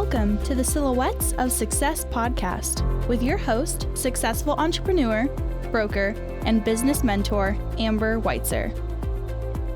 Welcome to the Silhouettes of Success podcast with your host, successful entrepreneur, broker, and business mentor, Amber Weitzer.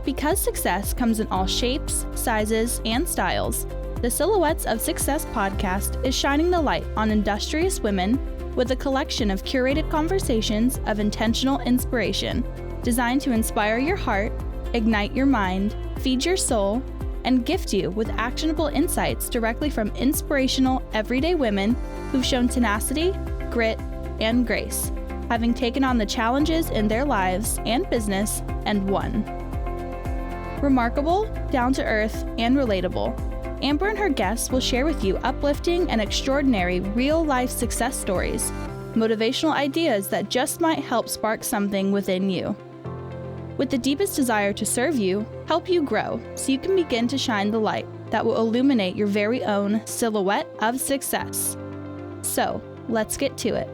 Because success comes in all shapes, sizes, and styles, the Silhouettes of Success podcast is shining the light on industrious women with a collection of curated conversations of intentional inspiration designed to inspire your heart, ignite your mind, feed your soul, and gift you with actionable insights directly from inspirational, everyday women who've shown tenacity, grit, and grace, having taken on the challenges in their lives and business and won. Remarkable, down-to-earth, and relatable, Amber and her guests will share with you uplifting and extraordinary real-life success stories, motivational ideas that just might help spark something within you. With the deepest desire to serve you, help you grow so you can begin to shine the light that will illuminate your very own silhouette of success. So, let's get to it.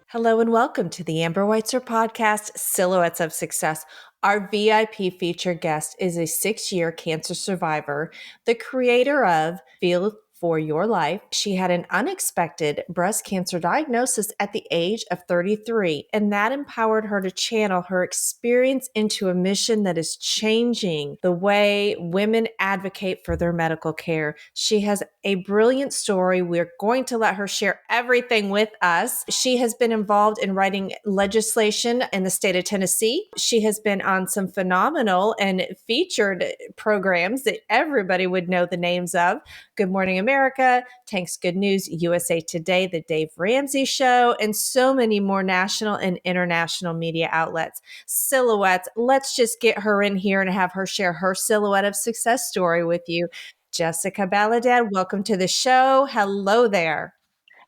Hello and welcome to the Amber Weitzer podcast, Silhouettes of Success. Our VIP featured guest is a 6-year cancer survivor, the creator of Feel for Your Life. She had an unexpected breast cancer diagnosis at the age of 33, and that empowered her to channel her experience into a mission that is changing the way women advocate for their medical care. She has a brilliant story. We're going to let her share everything with us. She has been involved in writing legislation in the state of Tennessee. She has been on some phenomenal and featured programs that everybody would know the names of. Good Morning America, Tank's Good News, USA Today, The Dave Ramsey Show, and so many more national and international media outlets. Silhouettes, let's just get her in here and have her share her silhouette of success story with you. Jessica Baladad, welcome to the show. Hello there.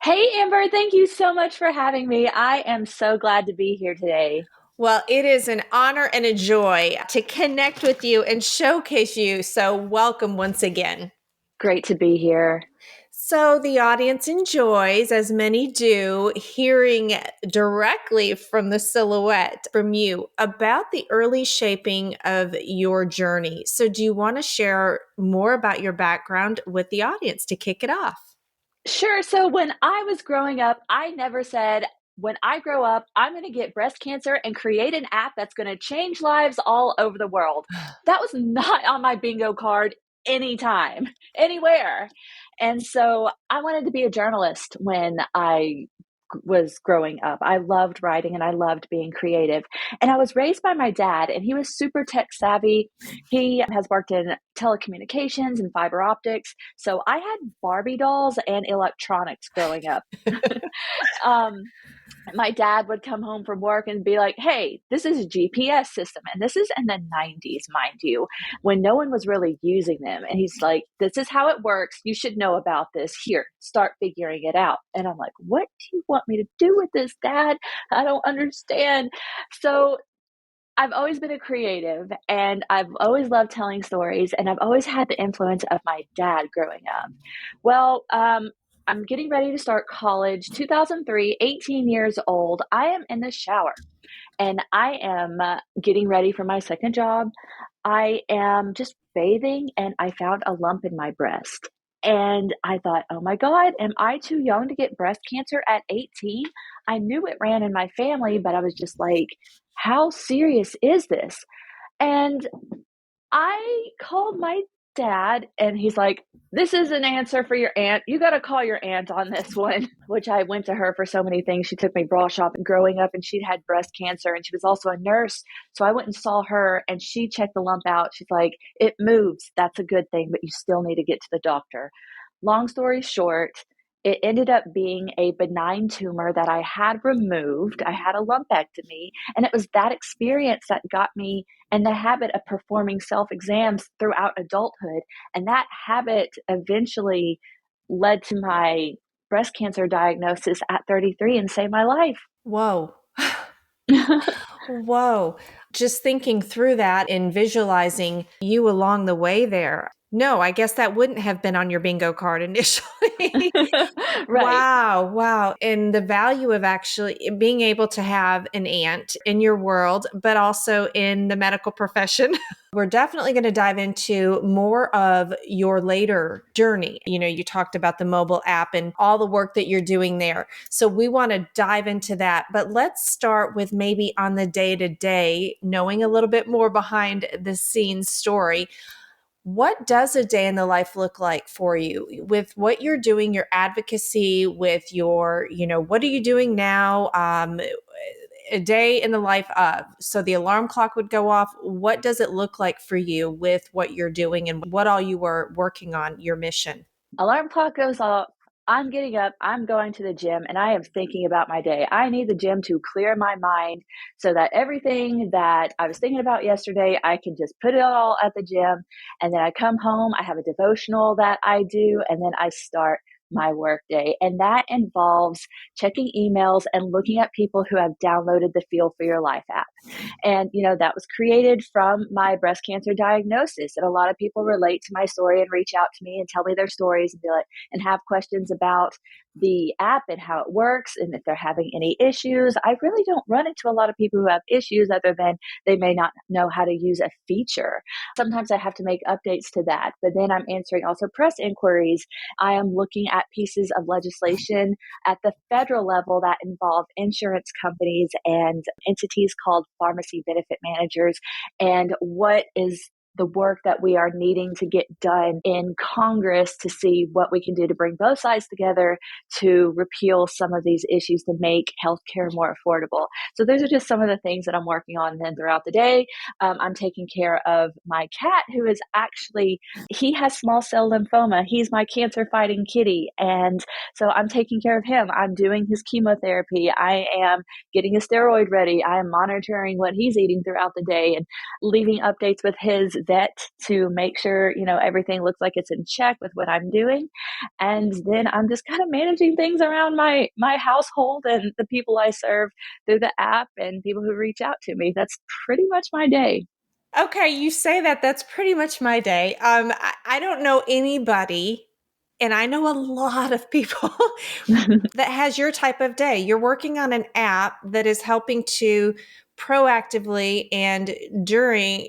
Hey, Amber, thank you so much for having me. I am so glad to be here today. Well, it is an honor and a joy to connect with you and showcase you. So welcome once again. Great to be here. So the audience enjoys, as many do, hearing directly from the silhouette from you about the early shaping of your journey. So do you want to share more about your background with the audience to kick it off? Sure. So when I was growing up, I never said, when I grow up, I'm going to get breast cancer and create an app that's going to change lives all over the world. That was not on my bingo card anytime, anywhere. And so I wanted to be a journalist when I was growing up. I loved writing and I loved being creative. And I was raised by my dad, and he was super tech savvy. He has worked in telecommunications and fiber optics. So I had Barbie dolls and electronics growing up. My dad would come home from work and be like, hey, this is a GPS system. And this is in the 90s, mind you, when no one was really using them. And he's like, this is how it works. You should know about this. Here, start figuring it out. And I'm like, what do you want me to do with this, Dad? I don't understand. So I've always been a creative, and I've always loved telling stories, and I've always had the influence of my dad growing up. Well, I'm getting ready to start college, 2003, 18 years old. I am in the shower and I am getting ready for my second job. I am just bathing and I found a lump in my breast. And I thought, oh my God, am I too young to get breast cancer at 18? I knew it ran in my family, but I was just like, how serious is this? And I called my dad and he's like, this is an answer for your aunt. You got to call your aunt on this one, which I went to her for so many things. She took me bra shopping growing up, and she'd had breast cancer, and she was also a nurse. So I went and saw her, and she checked the lump out. She's like, it moves. That's a good thing, but you still need to get to the doctor. Long story short, it ended up being a benign tumor that I had removed. I had a lumpectomy, and it was that experience that got me in the habit of performing self-exams throughout adulthood. And that habit eventually led to my breast cancer diagnosis at 33 and saved my life. Whoa. Whoa. Just thinking through that and visualizing you along the way there. No, I guess that wouldn't have been on your bingo card initially. Right. Wow, wow. And the value of actually being able to have an aunt in your world, but also in the medical profession. We're definitely going to dive into more of your later journey. You talked about the mobile app and all the work that you're doing there. So we want to dive into that. But let's start with maybe on the day to day, knowing a little bit more behind the scenes story. What does a day in the life look like for you with what you're doing, your advocacy, with your, what are you doing now? A day in the life of. So the alarm clock would go off. What does it look like for you with what you're doing and what all you were working on, your mission? Alarm clock goes off. I'm getting up, I'm going to the gym, and I am thinking about my day. I need the gym to clear my mind so that everything that I was thinking about yesterday, I can just put it all at the gym. And then I come home, I have a devotional that I do, and then I start my work day. And that involves checking emails and looking at people who have downloaded the Feel for Your Life app. And, that was created from my breast cancer diagnosis. And a lot of people relate to my story and reach out to me and tell me their stories and be like, and have questions about the app and how it works and if they're having any issues. I really don't run into a lot of people who have issues other than they may not know how to use a feature. Sometimes I have to make updates to that, but then I'm answering also press inquiries. I am looking at pieces of legislation at the federal level that involve insurance companies and entities called pharmacy benefit managers, and what is the work that we are needing to get done in Congress to see what we can do to bring both sides together to repeal some of these issues to make healthcare more affordable. So those are just some of the things that I'm working on. And then throughout the day, I'm taking care of my cat, who is actually, he has small cell lymphoma. He's my cancer fighting kitty. And so I'm taking care of him. I'm doing his chemotherapy. I am getting a steroid ready. I am monitoring what he's eating throughout the day and leaving updates with his vet to make sure, everything looks like it's in check with what I'm doing. And then I'm just kind of managing things around my household and the people I serve through the app and people who reach out to me. That's pretty much my day. Okay, you say that. That's pretty much my day. I don't know anybody, and I know a lot of people that has your type of day. You're working on an app that is helping to proactively and during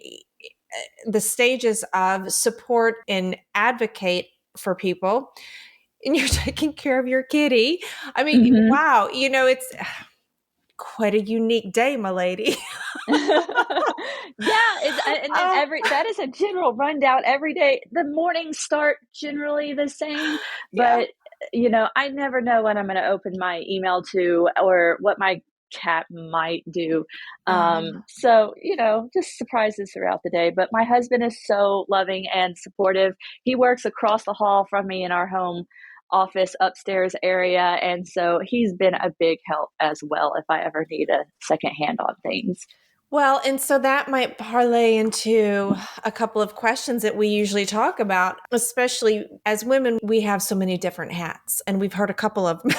the stages of support and advocate for people. And you're taking care of your kitty. I mean, Mhm. wow, it's quite a unique day, my lady. Yeah, and then Oh, that is a general rundown every day. The mornings start generally the same, yeah. but I never know when I'm going to open my email to or what my cat might do. So, just surprises throughout the day. But my husband is so loving and supportive. He works across the hall from me in our home office upstairs area. And so he's been a big help as well if I ever need a second hand on things. Well, and so that might parlay into a couple of questions that we usually talk about, especially as women, we have so many different hats, and we've heard a couple of them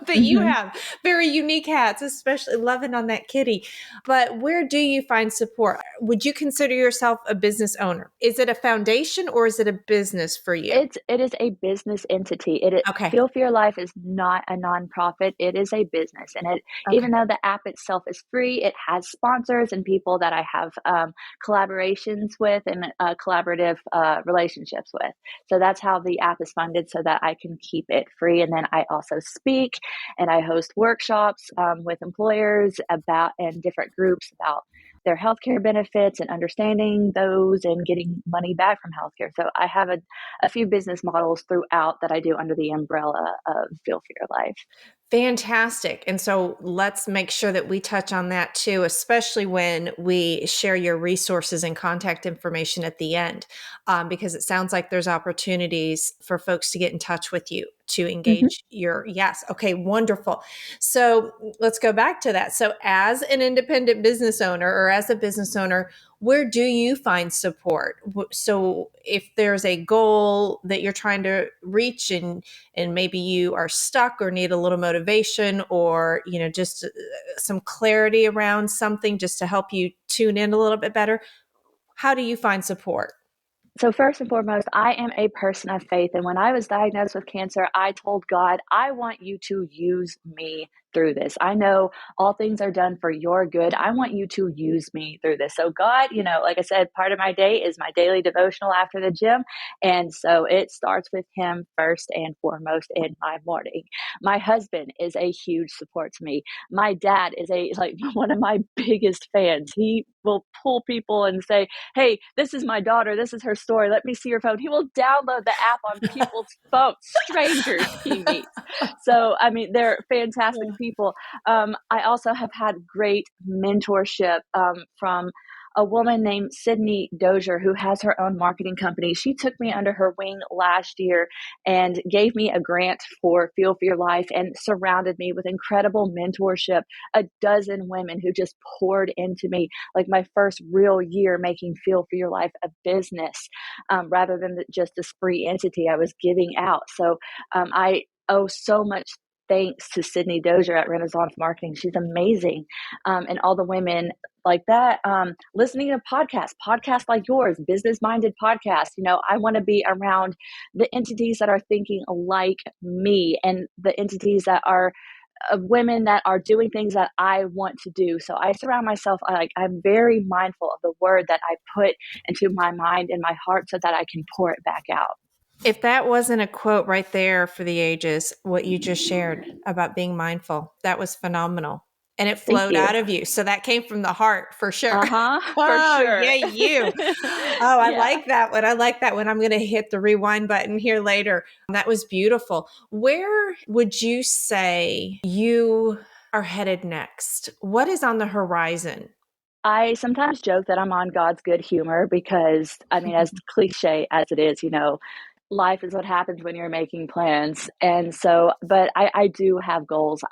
that you Mhm. have very unique hats, especially loving on that kitty. But where do you find support? Would you consider yourself a business owner? Is it a foundation or is it a business for you? It is a business entity. Okay. Feel for Your Life is not a nonprofit. It is a business, and Okay. even though the app itself is free, it has sponsors and people that I have collaborations with and collaborative relationships with. So that's how the app is funded, so that I can keep it free. And then I also speak and I host workshops with employers about and different groups about their healthcare benefits and understanding those and getting money back from healthcare. So I have a few business models throughout that I do under the umbrella of Feel for Your Life. Fantastic. And so let's make sure that we touch on that too, especially when we share your resources and contact information at the end, because it sounds like there's opportunities for folks to get in touch with you to Mhm. engage yes. Okay, wonderful. So let's go back to that. So as an independent business owner or as a business owner, where do you find support? So if there's a goal that you're trying to reach and maybe you are stuck or need a little motivation or just some clarity around something just to help you tune in a little bit better, how do you find support? So first and foremost, I am a person of faith. And when I was diagnosed with cancer, I told God, I want you to use me through this. I know all things are done for your good. I want you to use me through this. So God, like I said, part of my day is my daily devotional after the gym. And so it starts with him first and foremost in my morning. My husband is a huge support to me. My dad is one of my biggest fans. He will pull people and say, hey, this is my daughter. This is her story. Let me see your phone. He will download the app on people's phones, strangers he meets. So, I mean, they're fantastic people. I also have had great mentorship from a woman named Sydney Dozier, who has her own marketing company. She took me under her wing last year and gave me a grant for Feel for Your Life and surrounded me with incredible mentorship. A dozen women who just poured into me, like my first real year making Feel for Your Life a business, rather than just this free entity I was giving out. So I owe so much thanks to Sydney Dozier at Renaissance Marketing. She's amazing. And all the women like that, listening to podcasts like yours, business-minded podcasts. I want to be around the entities that are thinking like me and the entities that are of women that are doing things that I want to do. So I surround myself, I'm very mindful of the word that I put into my mind and my heart so that I can pour it back out. If that wasn't a quote right there for the ages, what you just shared about being mindful, that was phenomenal. And it flowed out of you. So that came from the heart for sure. For sure. Yeah, you. I like that one. I like that one. I'm going to hit the rewind button here later. That was beautiful. Where would you say you are headed next? What is on the horizon? I sometimes joke that I'm on God's good humor because, I mean, as cliche as it is, life is what happens when you're making plans. And so, but I do have goals.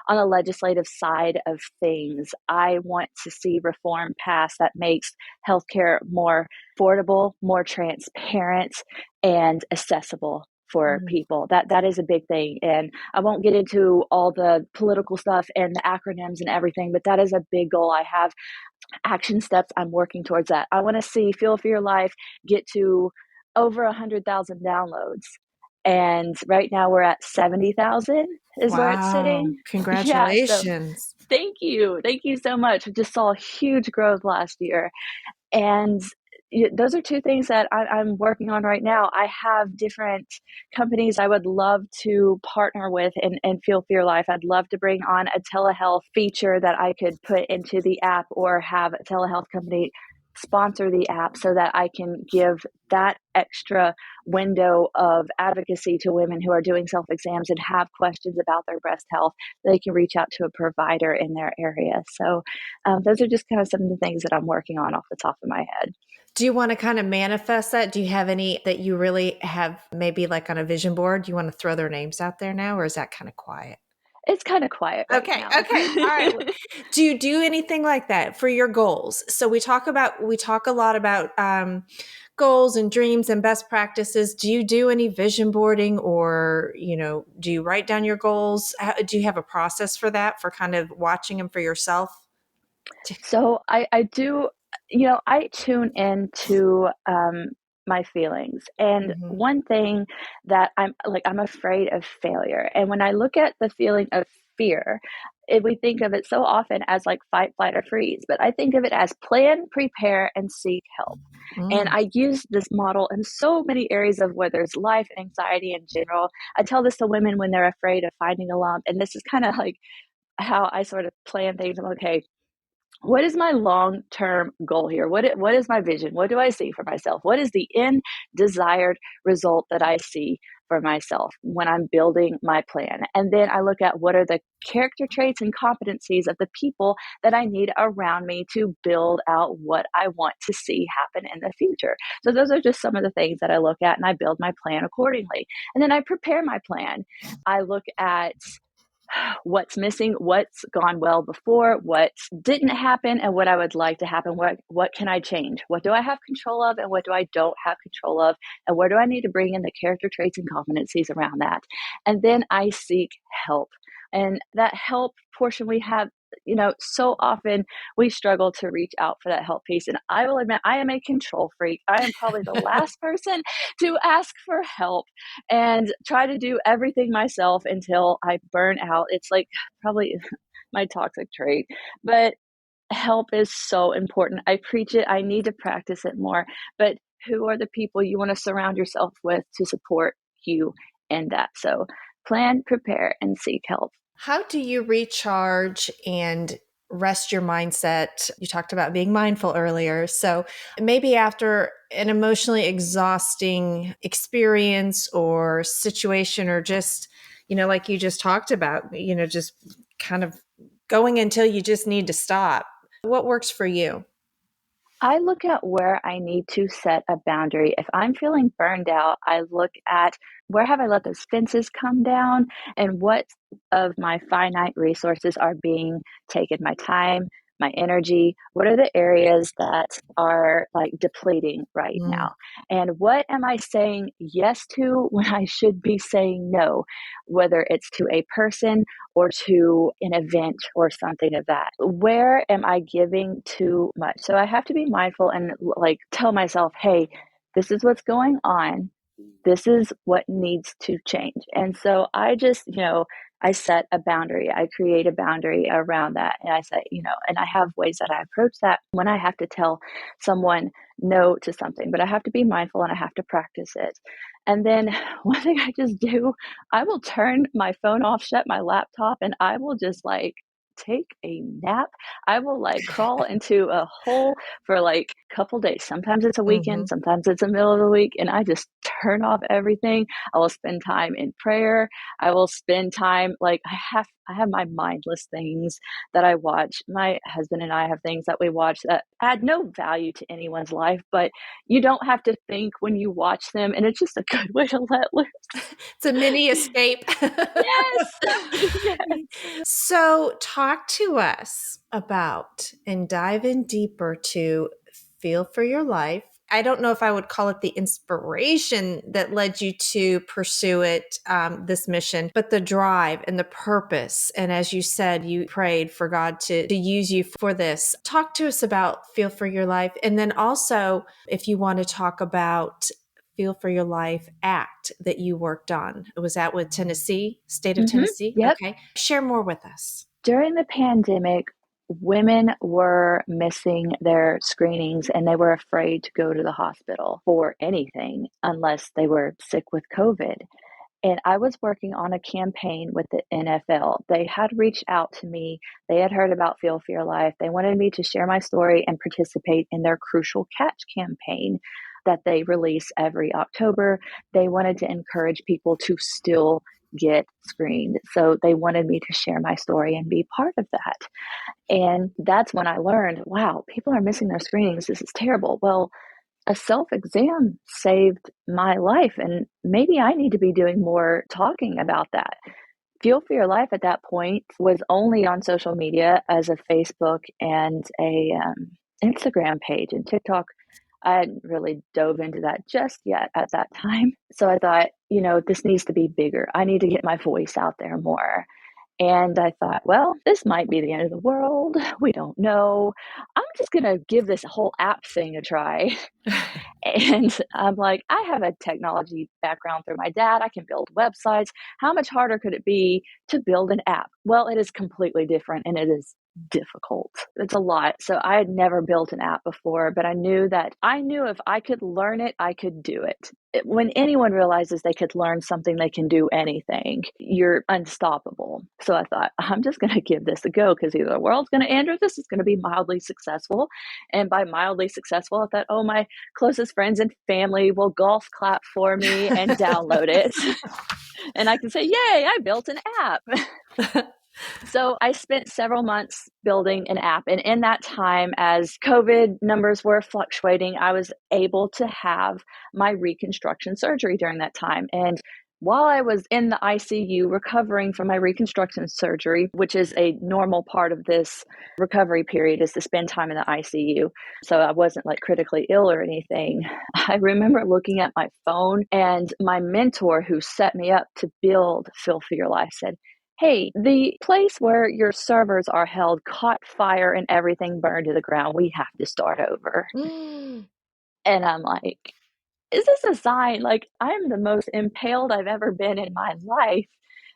On the legislative side of things, I want to see reform passed that makes healthcare more affordable, more transparent, and accessible for people. That is a big thing. And I won't get into all the political stuff and the acronyms and everything, but that is a big goal I have. Action steps, I'm working towards that. I want to see Feel for Your Life get to over 100,000 downloads. And right now we're at 70,000 is where it's sitting. Congratulations. So thank you. Thank you so much. We just saw huge growth last year. And those are two things that I'm working on right now. I have different companies I would love to partner with and Feel for Your Life. I'd love to bring on a telehealth feature that I could put into the app or have a telehealth company sponsor the app so that I can give that extra window of advocacy to women who are doing self-exams and have questions about their breast health. They can reach out to a provider in their area. So those are just kind of some of the things that I'm working on off the top of my head. Do you want to kind of manifest that? Do you have any that you really have maybe like on a vision board? Do you want to throw their names out there now, or is that kind of quiet? It's kind of quiet right now. Okay. All right. Do you do anything like that for your goals? So we talk a lot about goals and dreams and best practices. Do you do any vision boarding, or, do you write down your goals? Do you have a process for that, for kind of watching them for yourself? So I do, I tune into my feelings. And one thing that I'm afraid of failure. And when I look at the feeling of fear, we think of it so often as like fight, flight, or freeze, but I think of it as plan, prepare, and seek help. And I use this model in so many areas of whether it's life and anxiety in general. I tell this to women when they're afraid of finding a lump. And this is kind of like how I sort of plan things. I'm like, okay, what is my long-term goal here? What is my vision? What do I see for myself? What is the end desired result that I see for myself when I'm building my plan? And then I look at what are the character traits and competencies of the people that I need around me to build out what I want to see happen in the future. So those are just some of the things that I look at, and I build my plan accordingly. And then I prepare my plan. I look at what's missing, what's gone well before, what didn't happen, and what I would like to happen. What can I change? What do I have control of, and what do I don't have control of? And where do I need to bring in the character traits and competencies around that? And then I seek help. And that help portion, we have so often we struggle to reach out for that help piece. And I will admit, I am a control freak. I am probably the last person to ask for help and try to do everything myself until I burn out. It's like probably my toxic trait, but help is so important. I preach it. I need to practice it more. But who are the people you want to surround yourself with to support you in that? So plan, prepare, and seek help. How do you recharge and rest your mindset? You talked about being mindful earlier. So maybe after an emotionally exhausting experience or situation, or just, like you just talked about, just kind of going until you just need to stop. What works for you? I look at where I need to set a boundary. If I'm feeling burned out, I look at where have I let those fences come down and what of my finite resources are being taken, my time, my energy, what are the areas that are like depleting right Mm. now? And what am I saying yes to when I should be saying no, whether it's to a person or to an event or something of that? Where am I giving too much? So I have to be mindful and like tell myself, hey, this is what's going on. This is what needs to change. And so I just, I set a boundary. I create a boundary around that. And I say, and I have ways that I approach that when I have to tell someone no to something, but I have to be mindful and I have to practice it. And then one thing I just do, I will turn my phone off, shut my laptop, and I will just like take a nap. I will like crawl into a hole for like a couple days. Sometimes it's a weekend, sometimes it's the middle of the week, and I just turn off everything. I will spend time in prayer. I will spend time like I have my mindless things that I watch. My husband and I have things that we watch that add no value to anyone's life, but you don't have to think when you watch them, and it's just a good way to let loose. It's a mini escape. Yes. Yes. So talk to us about and dive in deeper to Feel for Your Life. I don't know if I would call it the inspiration that led you to pursue it, this mission, but the drive and the purpose. And as you said, you prayed for God to use you for this. Talk to us about Feel for Your Life. And then also, if you want to talk about Feel for Your Life Act that you worked on. Was that with Tennessee, state of Tennessee? Yep. Okay. Share more with us. During the pandemic, women were missing their screenings and they were afraid to go to the hospital for anything unless they were sick with COVID. And I was working on a campaign with the NFL. They had reached out to me. They had heard about Feel for Your Life. They wanted me to share my story and participate in their Crucial Catch campaign that they release every October. They wanted to encourage people to still get screened. So they wanted me to share my story and be part of that. And that's when I learned, wow, people are missing their screenings. This is terrible. Well, a self-exam saved my life, and maybe I need to be doing more talking about that. Feel for Your Life at that point was only on social media as a Facebook and a Instagram page and TikTok. I hadn't really dove into that just yet at that time. So I thought, this needs to be bigger. I need to get my voice out there more. And I thought, well, this might be the end of the world. We don't know. I'm just going to give this whole app thing a try. And I'm like, I have a technology background through my dad. I can build websites. How much harder could it be to build an app? Well, it is completely different and it is difficult. It's a lot. So I had never built an app before, but I knew if I could learn it, I could do it. When anyone realizes they could learn something, they can do anything. You're unstoppable. So I thought, I'm just going to give this a go because either the world's going to end or this is going to be mildly successful. And by mildly successful, I thought, oh, my closest friends and family will golf clap for me and download it. And I can say, yay, I built an app. So I spent several months building an app. And in that time, as COVID numbers were fluctuating, I was able to have my reconstruction surgery during that time. And while I was in the ICU recovering from my reconstruction surgery, which is a normal part of this recovery period, is to spend time in the ICU. So I wasn't like critically ill or anything. I remember looking at my phone and my mentor who set me up to build Feel for Your Life said, hey, the place where your servers are held caught fire and everything burned to the ground. We have to start over. Mm. And I'm like, is this a sign? Like, I'm the most impaled I've ever been in my life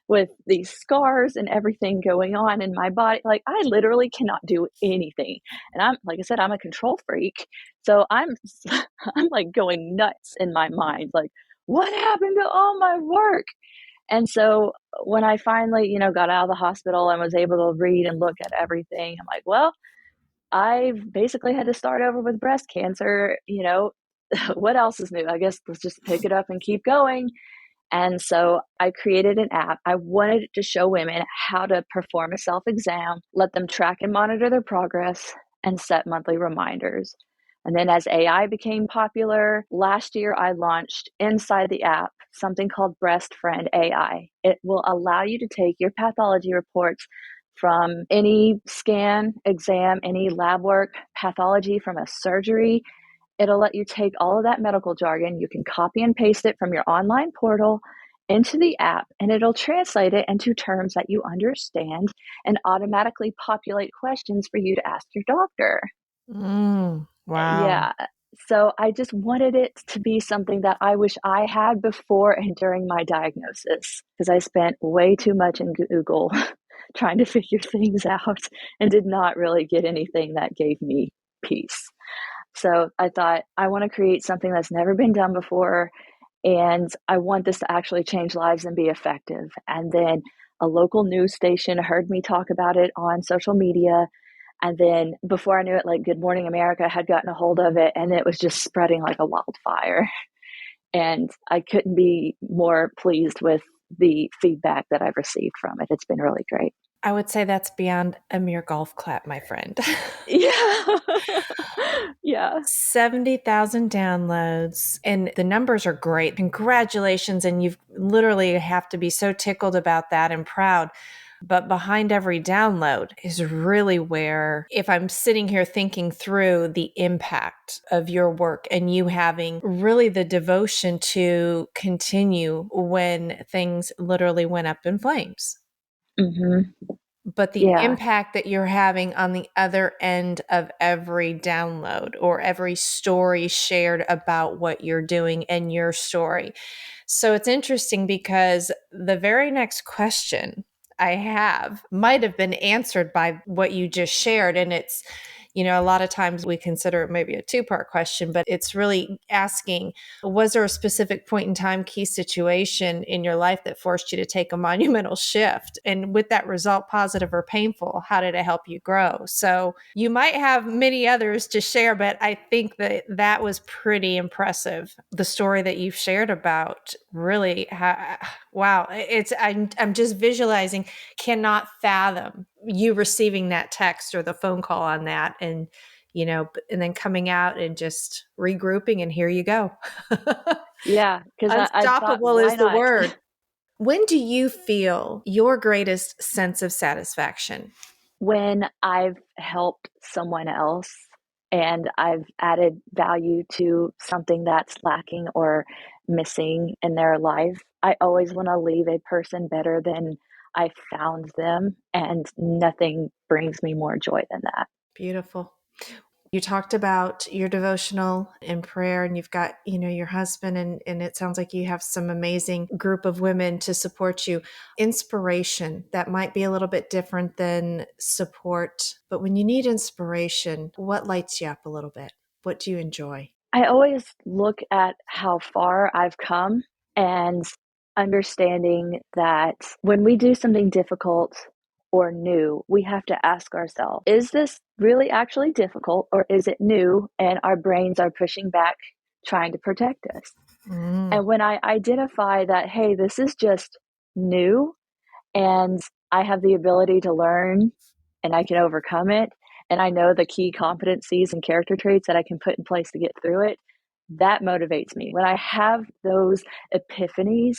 with these scars and everything going on in my body. Like, I literally cannot do anything. And I'm, like I said, I'm a control freak. So I'm like going nuts in my mind. Like, what happened to all my work? And so when I finally, got out of the hospital and was able to read and look at everything, I'm like, well, I've basically had to start over with breast cancer. What else is new? I guess let's just pick it up and keep going. And so I created an app. I wanted to show women how to perform a self exam, let them track and monitor their progress, and set monthly reminders. And then as AI became popular, last year I launched inside the app something called Breast Friend AI. It will allow you to take your pathology reports from any scan, exam, any lab work, pathology from a surgery. It'll let you take all of that medical jargon. You can copy and paste it from your online portal into the app, and it'll translate it into terms that you understand and automatically populate questions for you to ask your doctor. Wow. Yeah. So I just wanted it to be something that I wish I had before and during my diagnosis, because I spent way too much in Google trying to figure things out and did not really get anything that gave me peace. So I thought, I want to create something that's never been done before, and I want this to actually change lives and be effective. And then a local news station heard me talk about it on social media. And then before I knew it, like Good Morning America had gotten a hold of it, and it was just spreading like a wildfire. And I couldn't be more pleased with the feedback that I've received from it. It's been really great. I would say that's beyond a mere golf clap, my friend. Yeah. Yeah. 70,000 downloads, and the numbers are great. Congratulations. And you literally have to be so tickled about that and proud. But behind every download is really where, if I'm sitting here thinking through the impact of your work and you having really the devotion to continue when things literally went up in flames. Mm-hmm. But the Yeah. impact that you're having on the other end of every download or every story shared about what you're doing and your story. So it's interesting because the very next question I have might have been answered by what you just shared. And it's, a lot of times we consider it maybe a two-part question, but it's really asking, was there a specific point in time, key situation in your life that forced you to take a monumental shift? And with that result, positive or painful, how did it help you grow? So you might have many others to share, but I think that was pretty impressive. The story that you've shared about really, wow, I'm just visualizing, cannot fathom you receiving that text or the phone call on that, and and then coming out and just regrouping, and here you go. Yeah. Because I thought, Unstoppable why is the not? word. When do you feel your greatest sense of satisfaction? When I've helped someone else and I've added value to something that's lacking or missing in their life, I always want to leave a person better than I found them. And nothing brings me more joy than that. Beautiful. You talked about your devotional and prayer, and you've got, your husband, and it sounds like you have some amazing group of women to support you. Inspiration, that might be a little bit different than support, but when you need inspiration, what lights you up a little bit? What do you enjoy? I always look at how far I've come and understanding that when we do something difficult or new, we have to ask ourselves, is this really actually difficult, or is it new and our brains are pushing back, trying to protect us? And when I identify that, hey, this is just new and I have the ability to learn and I can overcome it, and I know the key competencies and character traits that I can put in place to get through it, that motivates me. When I have those epiphanies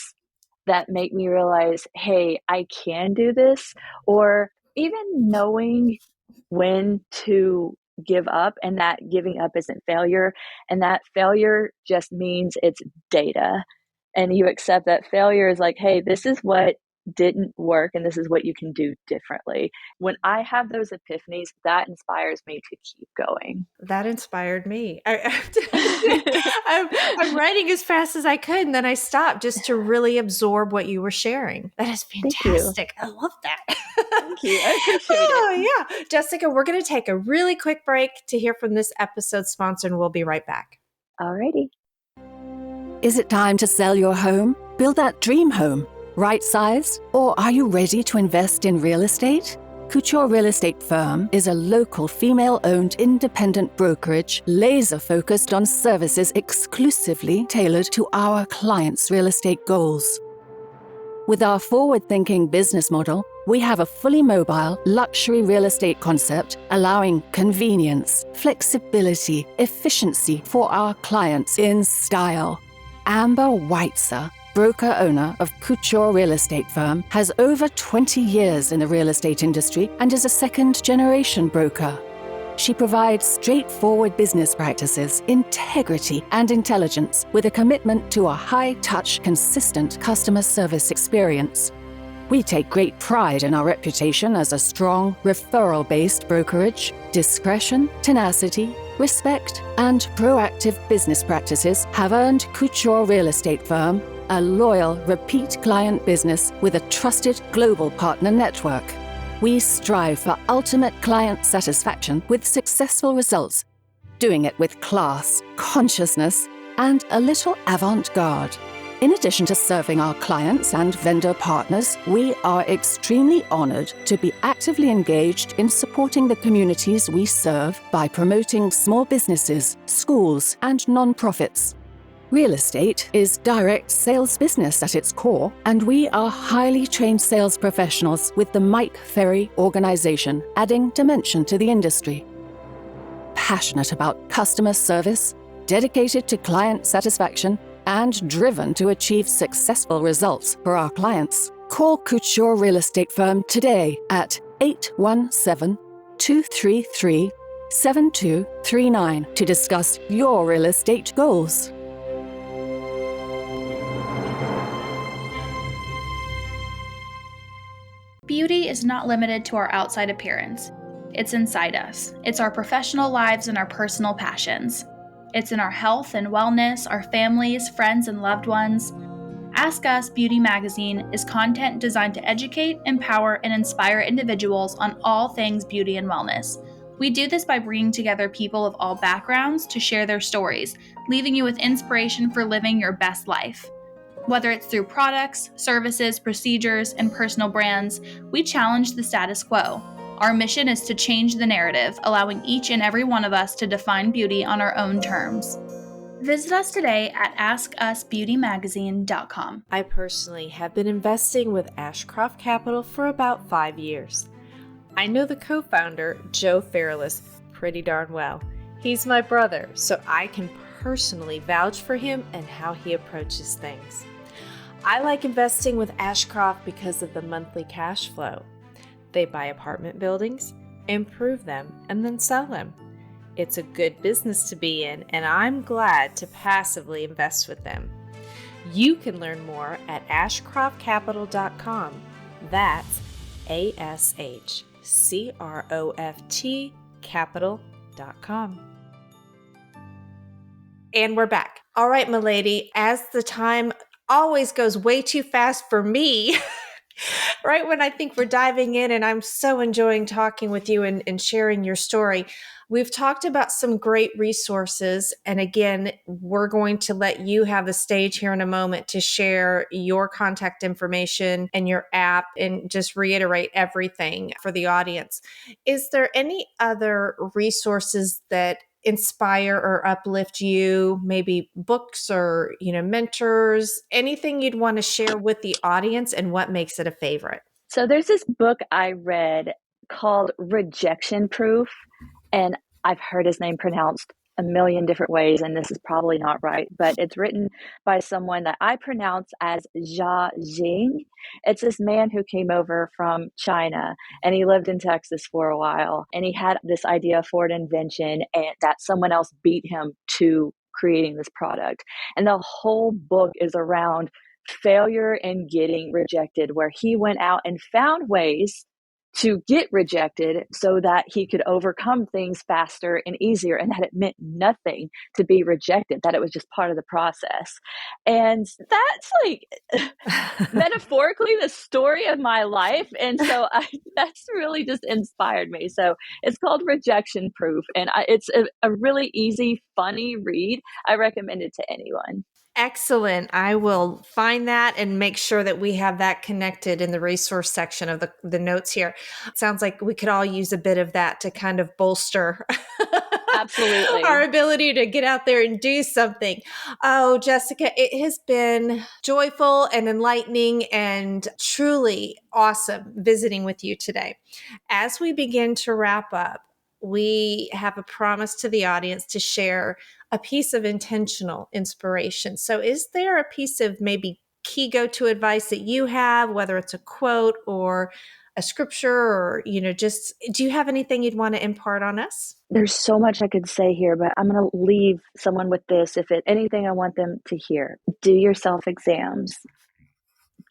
that make me realize, hey, I can do this, or even knowing when to give up, and that giving up isn't failure, and that failure just means it's data. And you accept that failure is like, hey, this is what didn't work and this is what you can do differently. When I have those epiphanies, that inspires me to keep going. That inspired me. I'm writing as fast as I could, and then I stopped just to really absorb what you were sharing. That is Thank you. fantastic. I love that. Thank you. I appreciate it. Oh, yeah. Jessica, we're going to take a really quick break to hear from this episode's sponsor, and we'll be right back. Alrighty. Is it time to sell your home? Build that dream home? Right size? Or are you ready to invest in real estate? Couture Real Estate Firm is a local female-owned independent brokerage laser-focused on services exclusively tailored to our clients' real estate goals. With our forward-thinking business model, we have a fully mobile, luxury real estate concept allowing convenience, flexibility, efficiency for our clients in style. Amber Weitzer, broker-owner of Couture Real Estate Firm, has over 20 years in the real estate industry and is a second-generation broker. She provides straightforward business practices, integrity, and intelligence with a commitment to a high-touch, consistent customer service experience. We take great pride in our reputation as a strong, referral-based brokerage. Discretion, tenacity, respect, and proactive business practices have earned Couture Real Estate Firm a loyal, repeat client business with a trusted global partner network. We strive for ultimate client satisfaction with successful results, doing it with class, consciousness, and a little avant-garde. In addition to serving our clients and vendor partners, we are extremely honored to be actively engaged in supporting the communities we serve by promoting small businesses, schools, and nonprofits. Real estate is direct sales business at its core, and we are highly trained sales professionals with the Mike Ferry organization, adding dimension to the industry. Passionate about customer service, dedicated to client satisfaction, and driven to achieve successful results for our clients. Call Couture Real Estate Firm today at 817-233-7239 to discuss your real estate goals. Beauty is not limited to our outside appearance. It's inside us. It's our professional lives and our personal passions. It's in our health and wellness, our families, friends, and loved ones. Ask Us Beauty Magazine is content designed to educate, empower, and inspire individuals on all things beauty and wellness. We do this by bringing together people of all backgrounds to share their stories, leaving you with inspiration for living your best life. Whether it's through products, services, procedures, and personal brands, we challenge the status quo. Our mission is to change the narrative, allowing each and every one of us to define beauty on our own terms. Visit us today at askusbeautymagazine.com. I personally have been investing with Ashcroft Capital for about 5 years. I know the co-founder, Joe Fairless, pretty darn well. He's my brother, so I can personally vouch for him and how he approaches things. I like investing with Ashcroft because of the monthly cash flow. They buy apartment buildings, improve them, and then sell them. It's a good business to be in, and I'm glad to passively invest with them. You can learn more at ashcroftcapital.com. That's ASHCROFT capital.com. And we're back. All right, my lady, as the time always goes way too fast for me, right when I think we're diving in, and I'm so enjoying talking with you and sharing your story. We've talked about some great resources, and again, we're going to let you have the stage here in a moment to share your contact information and your app and just reiterate everything for the audience. Is there any other resources that inspire or uplift you, maybe books or, mentors, anything you'd want to share with the audience, and what makes it a favorite? So there's this book I read called Rejection Proof, and I've heard his name pronounced a million different ways, and this is probably not right, but it's written by someone that I pronounce as Jia Jing. It's this man who came over from China, and he lived in Texas for a while, and he had this idea for an invention, and that someone else beat him to creating this product. And the whole book is around failure in getting rejected, where he went out and found ways to get rejected so that he could overcome things faster and easier, and that it meant nothing to be rejected, that it was just part of the process. And that's like metaphorically the story of my life. And so that's really just inspired me. So it's called Rejection Proof, and it's a really easy, funny read. I recommend it to anyone. Excellent. I will find that and make sure that we have that connected in the resource section of the notes here. It sounds like we could all use a bit of that to kind of bolster Absolutely our ability to get out there and do something. Oh, Jessica, it has been joyful and enlightening and truly awesome visiting with you today. As we begin to wrap up, we have a promise to the audience to share a piece of intentional inspiration. So is there a piece of maybe key go-to advice that you have, whether it's a quote or a scripture or, just, do you have anything you'd want to impart on us? There's so much I could say here, but I'm going to leave someone with this. If it's anything I want them to hear, do your self-exams,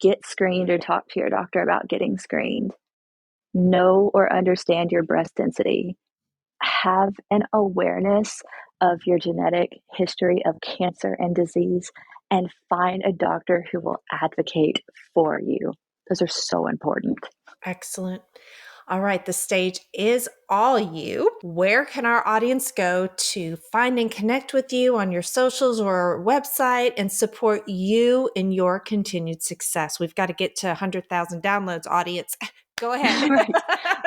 get screened, or talk to your doctor about getting screened. Know or understand your breast density. Have an awareness of your genetic history of cancer and disease, and find a doctor who will advocate for you. Those are so important. Excellent. All right, the stage is all you. Where can our audience go to find and connect with you on your socials or website and support you in your continued success? We've got to get to 100,000 downloads, audience. Go ahead.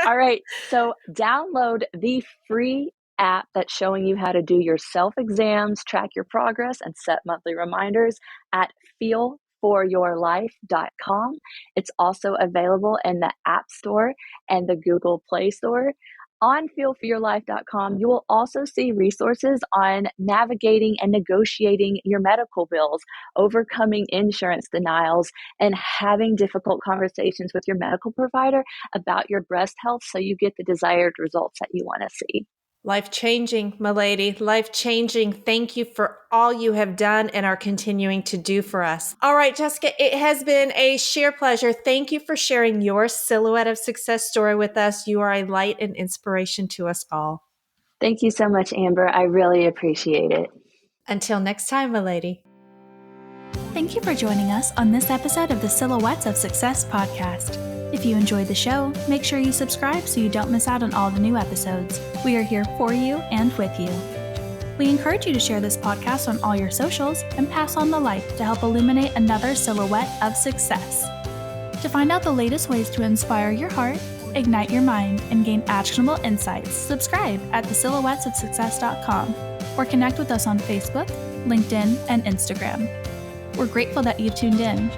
All right. So download the free app that's showing you how to do your self-exams, track your progress, and set monthly reminders at feelforyourlife.com. It's also available in the App Store and the Google Play Store. On feelforyourlife.com, you will also see resources on navigating and negotiating your medical bills, overcoming insurance denials, and having difficult conversations with your medical provider about your breast health so you get the desired results that you want to see. Life-changing, my lady, life-changing. Thank you for all you have done and are continuing to do for us. All right, Jessica, it has been a sheer pleasure. Thank you for sharing your Silhouette of Success story with us. You are a light and inspiration to us all. Thank you so much, Amber. I really appreciate it. Until next time, my lady. Thank you for joining us on this episode of the Silhouettes of Success podcast. If you enjoyed the show, make sure you subscribe so you don't miss out on all the new episodes. We are here for you and with you. We encourage you to share this podcast on all your socials and pass on the light to help illuminate another silhouette of success. To find out the latest ways to inspire your heart, ignite your mind, and gain actionable insights, subscribe at thesilhouettesofsuccess.com or connect with us on Facebook, LinkedIn, and Instagram. We're grateful that you tuned in.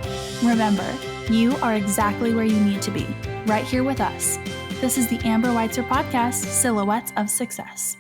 Remember, you are exactly where you need to be, right here with us. This is the Amber Weitzer podcast, Silhouettes of Success.